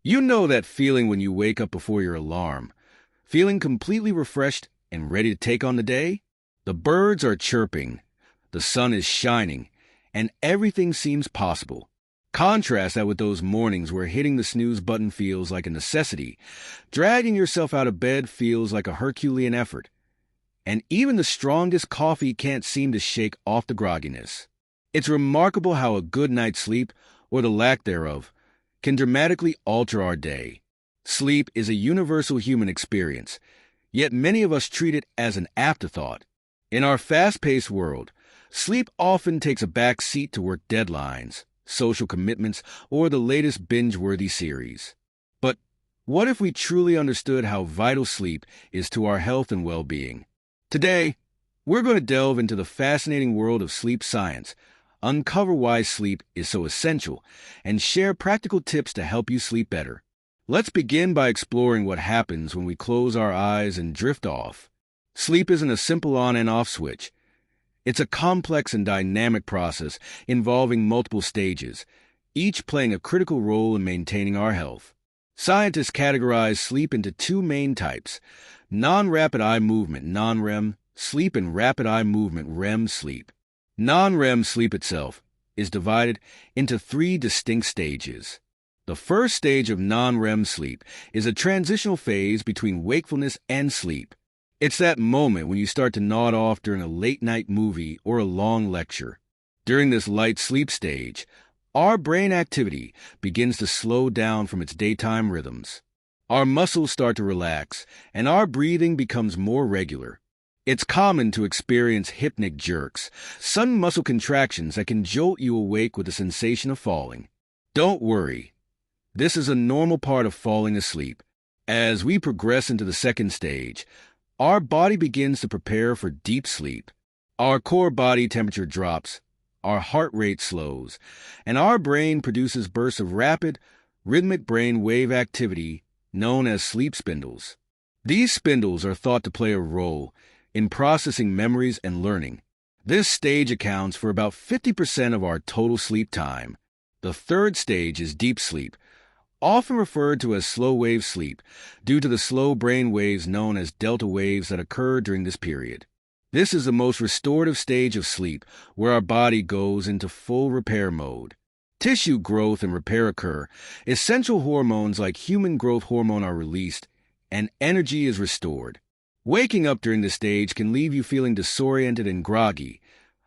You know that feeling when you wake up before your alarm, feeling completely refreshed and ready to take on the day? The birds are chirping, the sun is shining, and everything seems possible. Contrast that with those mornings where hitting the snooze button feels like a necessity, dragging yourself out of bed feels like a Herculean effort, and even the strongest coffee can't seem to shake off the grogginess. It's remarkable how a good night's sleep, or the lack thereof, can dramatically alter our day. Sleep is a universal human experience, yet many of us treat it as an afterthought. In our fast-paced world, sleep often takes a back seat to work deadlines, social commitments, or the latest binge-worthy series. But what if we truly understood how vital sleep is to our health and well-being? Today, we're going to delve into the fascinating world of sleep science, uncover why sleep is so essential, and share practical tips to help you sleep better. Let's begin by exploring what happens when we close our eyes and drift off. Sleep isn't a simple on and off switch. It's a complex and dynamic process involving multiple stages, each playing a critical role in maintaining our health. Scientists categorize sleep into two main types: non-rapid eye movement, non-REM, sleep, and rapid eye movement, REM sleep. Non-REM sleep itself is divided into three distinct stages. The first stage of non-REM sleep is a transitional phase between wakefulness and sleep. It's that moment when you start to nod off during a late-night movie or a long lecture. During this light sleep stage, our brain activity begins to slow down from its daytime rhythms. Our muscles start to relax, and our breathing becomes more regular. It's common to experience hypnic jerks, sudden muscle contractions that can jolt you awake with a sensation of falling. Don't worry. This is a normal part of falling asleep. As we progress into the second stage, our body begins to prepare for deep sleep. Our core body temperature drops, our heart rate slows, and our brain produces bursts of rapid, rhythmic brain wave activity known as sleep spindles. These spindles are thought to play a role in processing memories and learning. This stage accounts for about 50% of our total sleep time. The third stage is deep sleep, often referred to as slow-wave sleep, due to the slow brain waves known as delta waves that occur during this period. This is the most restorative stage of sleep, where our body goes into full repair mode. Tissue growth and repair occur, essential hormones like human growth hormone are released, and energy is restored. Waking up during this stage can leave you feeling disoriented and groggy,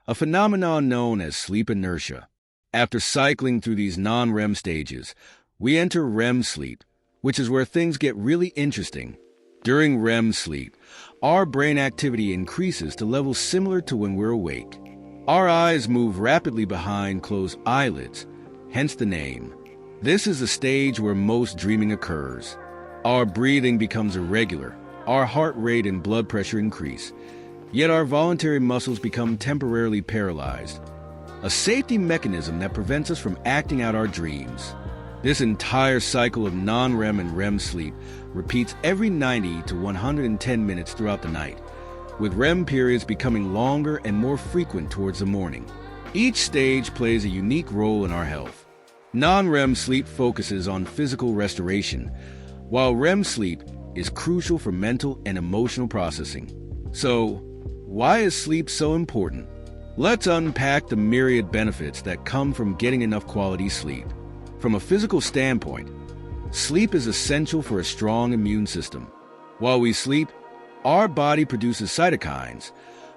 a phenomenon known as sleep inertia. After cycling through these non-REM stages, we enter REM sleep, which is where things get really interesting. During REM sleep, our brain activity increases to levels similar to when we're awake. Our eyes move rapidly behind closed eyelids, hence the name. This is the stage where most dreaming occurs. Our breathing becomes irregular, our heart rate and blood pressure increase, yet our voluntary muscles become temporarily paralyzed, a safety mechanism that prevents us from acting out our dreams. This entire cycle of non-REM and REM sleep repeats every 90 to 110 minutes throughout the night, with REM periods becoming longer and more frequent towards the morning. Each stage plays a unique role in our health. Non-REM sleep focuses on physical restoration, while REM sleep is crucial for mental and emotional processing. So, why is sleep so important? Let's unpack the myriad benefits that come from getting enough quality sleep. From a physical standpoint, sleep is essential for a strong immune system. While we sleep, our body produces cytokines,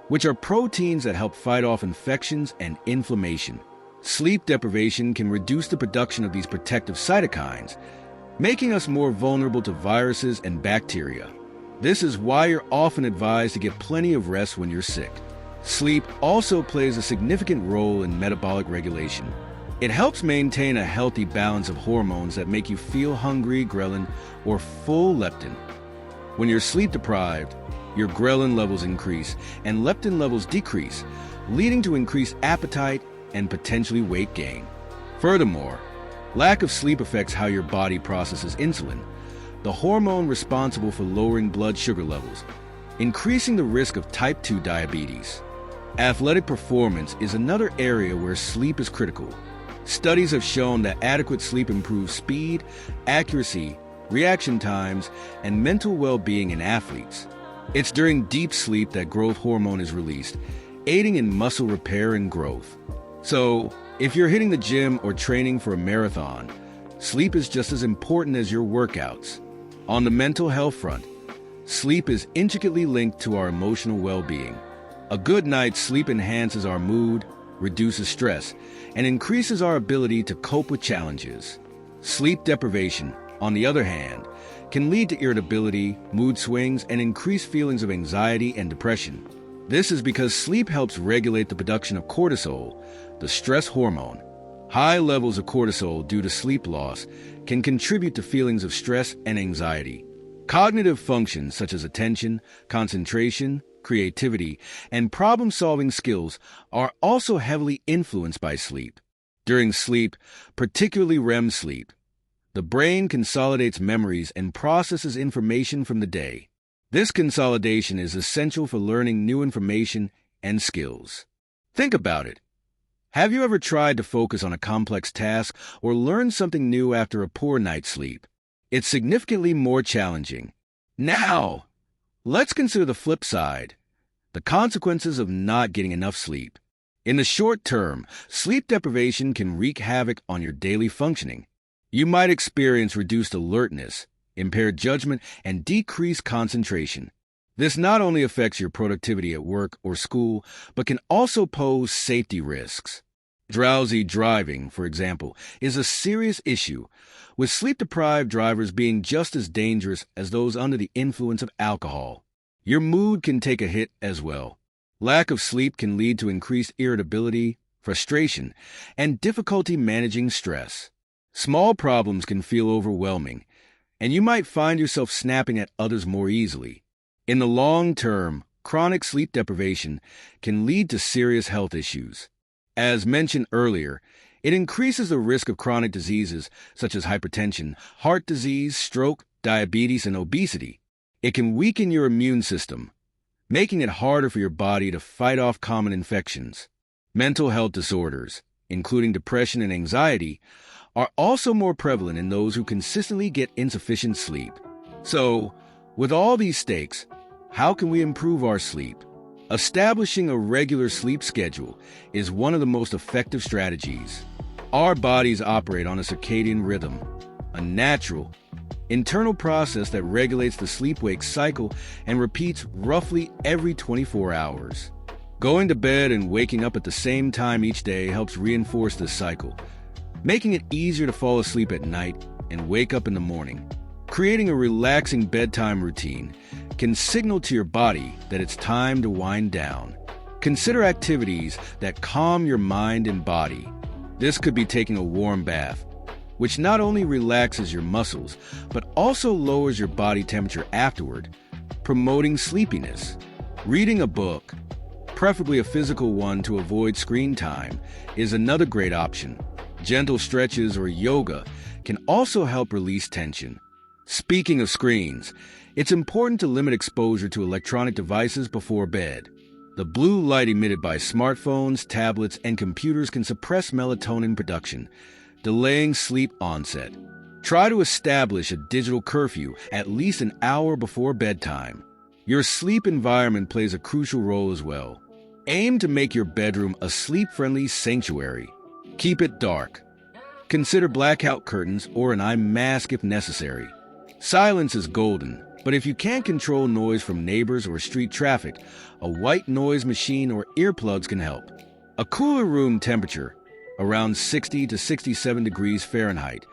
which are proteins that help fight off infections and inflammation. Sleep deprivation can reduce the production of these protective cytokines, making us more vulnerable to viruses and bacteria. This is why you're often advised to get plenty of rest when you're sick. Sleep also plays a significant role in metabolic regulation. It helps maintain a healthy balance of hormones that make you feel hungry, ghrelin, or full leptin. When you're sleep deprived, your ghrelin levels increase and leptin levels decrease, leading to increased appetite and potentially weight gain. Furthermore, lack of sleep affects how your body processes insulin, the hormone responsible for lowering blood sugar levels, increasing the risk of type 2 diabetes. Athletic performance is another area where sleep is critical. Studies have shown that adequate sleep improves speed, accuracy, reaction times, and mental well-being in athletes. It's during deep sleep that growth hormone is released, aiding in muscle repair and growth. So, if you're hitting the gym or training for a marathon, sleep is just as important as your workouts. On the mental health front, sleep is intricately linked to our emotional well-being. A good night's sleep enhances our mood, reduces stress, and increases our ability to cope with challenges. Sleep deprivation, on the other hand, can lead to irritability, mood swings, and increased feelings of anxiety and depression. This is because sleep helps regulate the production of cortisol, the stress hormone. High levels of cortisol due to sleep loss can contribute to feelings of stress and anxiety. Cognitive functions such as attention, concentration, creativity, and problem-solving skills are also heavily influenced by sleep. During sleep, particularly REM sleep, the brain consolidates memories and processes information from the day. This consolidation is essential for learning new information and skills. Think about it. Have you ever tried to focus on a complex task or learn something new after a poor night's sleep? It's significantly more challenging. Now, let's consider the flip side, the consequences of not getting enough sleep. In the short term, sleep deprivation can wreak havoc on your daily functioning. You might experience reduced alertness, impaired judgment, and decreased concentration. This not only affects your productivity at work or school, but can also pose safety risks. Drowsy driving, for example, is a serious issue, with sleep-deprived drivers being just as dangerous as those under the influence of alcohol. Your mood can take a hit as well. Lack of sleep can lead to increased irritability, frustration, and difficulty managing stress. Small problems can feel overwhelming, and you might find yourself snapping at others more easily. In the long term, chronic sleep deprivation can lead to serious health issues. As mentioned earlier, it increases the risk of chronic diseases such as hypertension, heart disease, stroke, diabetes, and obesity. It can weaken your immune system, making it harder for your body to fight off common infections. Mental health disorders, including depression and anxiety, are also more prevalent in those who consistently get insufficient sleep. So, with all these stakes, how can we improve our sleep? Establishing a regular sleep schedule is one of the most effective strategies. Our bodies operate on a circadian rhythm, a natural, internal process that regulates the sleep-wake cycle and repeats roughly every 24 hours. Going to bed and waking up at the same time each day helps reinforce this cycle, making it easier to fall asleep at night and wake up in the morning. Creating a relaxing bedtime routine can signal to your body that it's time to wind down. Consider activities that calm your mind and body. This could be taking a warm bath, which not only relaxes your muscles, but also lowers your body temperature afterward, promoting sleepiness. Reading a book, preferably a physical one to avoid screen time, is another great option. Gentle stretches or yoga can also help release tension. Speaking of screens, it's important to limit exposure to electronic devices before bed. The blue light emitted by smartphones, tablets, and computers can suppress melatonin production, delaying sleep onset. Try to establish a digital curfew at least an hour before bedtime. Your sleep environment plays a crucial role as well. Aim to make your bedroom a sleep-friendly sanctuary. Keep it dark. Consider blackout curtains or an eye mask if necessary. Silence is golden, but if you can't control noise from neighbors or street traffic, a white noise machine or earplugs can help. A cooler room temperature, around 60 to 67 degrees Fahrenheit,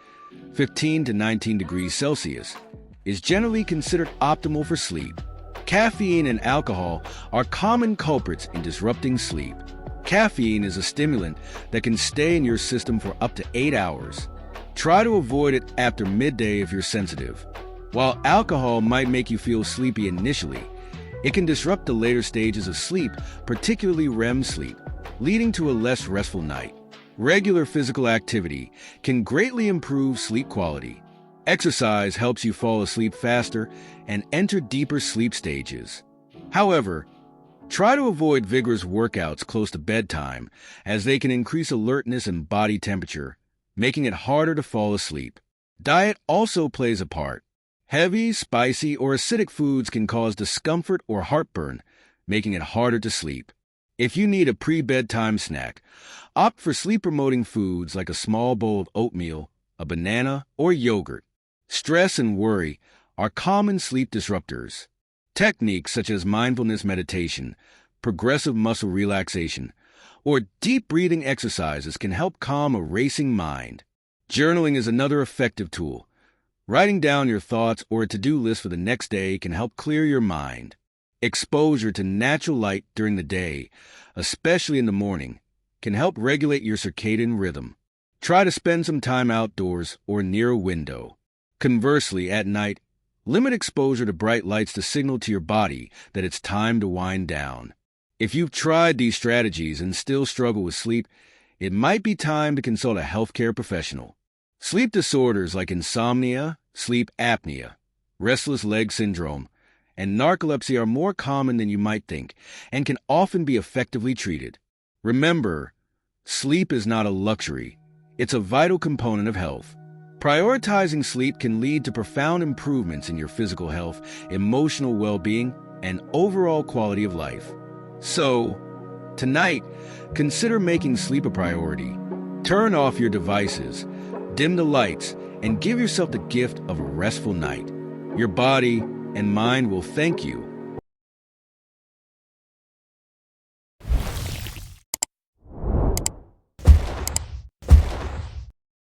15 to 19 degrees Celsius, is generally considered optimal for sleep. Caffeine and alcohol are common culprits in disrupting sleep. Caffeine is a stimulant that can stay in your system for up to 8 hours. Try to avoid it after midday if you're sensitive. While alcohol might make you feel sleepy initially, it can disrupt the later stages of sleep, particularly REM sleep, leading to a less restful night. Regular physical activity can greatly improve sleep quality. Exercise helps you fall asleep faster and enter deeper sleep stages. However, Try to avoid vigorous workouts close to bedtime, as they can increase alertness and body temperature, making it harder to fall asleep. Diet also plays a part. Heavy, spicy, or acidic foods can cause discomfort or heartburn, making it harder to sleep. If you need a pre-bedtime snack, opt for sleep-promoting foods like a small bowl of oatmeal, a banana, or yogurt. Stress and worry are common sleep disruptors. Techniques such as mindfulness meditation, progressive muscle relaxation, or deep breathing exercises can help calm a racing mind. Journaling is another effective tool. Writing down your thoughts or a to-do list for the next day can help clear your mind. Exposure to natural light during the day, especially in the morning, can help regulate your circadian rhythm. Try to spend some time outdoors or near a window. Conversely, at night, limit exposure to bright lights to signal to your body that it's time to wind down. If you've tried these strategies and still struggle with sleep, it might be time to consult a healthcare professional. Sleep disorders like insomnia, sleep apnea, restless leg syndrome, and narcolepsy are more common than you might think and can often be effectively treated. Remember, sleep is not a luxury. It's a vital component of health. Prioritizing sleep can lead to profound improvements in your physical health, emotional well-being, and overall quality of life. So, tonight, consider making sleep a priority. Turn off your devices, dim the lights, and give yourself the gift of a restful night. Your body and mind will thank you